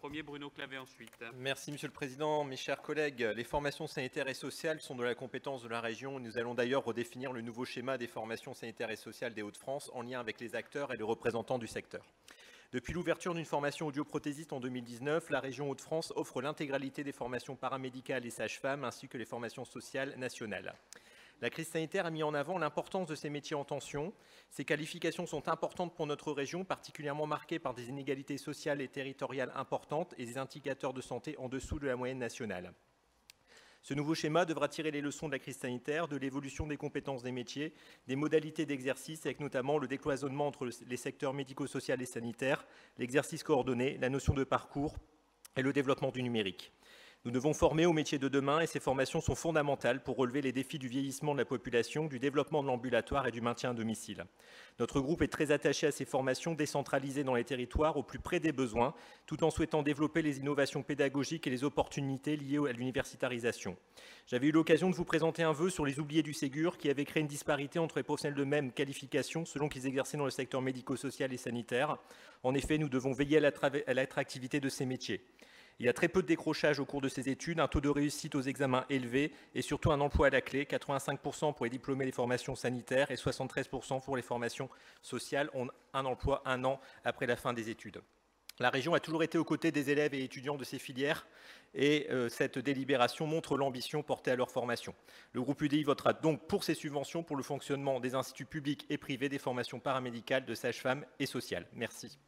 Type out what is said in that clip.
premier, Bruno Clavet ensuite. Merci Monsieur le Président, mes chers collègues. Les formations sanitaires et sociales sont de la compétence de la région. Nous allons d'ailleurs redéfinir le nouveau schéma des formations sanitaires et sociales des Hauts-de-France en lien avec les acteurs et les représentants du secteur. Depuis l'ouverture d'une formation audioprothésiste en 2019, la région Hauts-de-France offre l'intégralité des formations paramédicales et sages-femmes ainsi que les formations sociales nationales. La crise sanitaire a mis en avant l'importance de ces métiers en tension. Ces qualifications sont importantes pour notre région, particulièrement marquée par des inégalités sociales et territoriales importantes et des indicateurs de santé en dessous de la moyenne nationale. Ce nouveau schéma devra tirer les leçons de la crise sanitaire, de l'évolution des compétences des métiers, des modalités d'exercice, avec notamment le décloisonnement entre les secteurs médico-social et sanitaire, l'exercice coordonné, la notion de parcours et le développement du numérique. Nous devons former aux métiers de demain et ces formations sont fondamentales pour relever les défis du vieillissement de la population, du développement de l'ambulatoire et du maintien à domicile. Notre groupe est très attaché à ces formations décentralisées dans les territoires au plus près des besoins, tout en souhaitant développer les innovations pédagogiques et les opportunités liées à l'universitarisation. J'avais eu l'occasion de vous présenter un vœu sur les oubliés du Ségur qui avait créé une disparité entre les professionnels de même qualification selon qu'ils exerçaient dans le secteur médico-social et sanitaire. En effet, nous devons veiller à l'attractivité de ces métiers. Il y a très peu de décrochage au cours de ces études, un taux de réussite aux examens élevé et surtout un emploi à la clé, 85% pour les diplômés des formations sanitaires et 73% pour les formations sociales ont un emploi un an après la fin des études. La région a toujours été aux côtés des élèves et étudiants de ces filières et cette délibération montre l'ambition portée à leur formation. Le groupe UDI votera donc pour ces subventions pour le fonctionnement des instituts publics et privés des formations paramédicales de sages-femmes et sociales. Merci.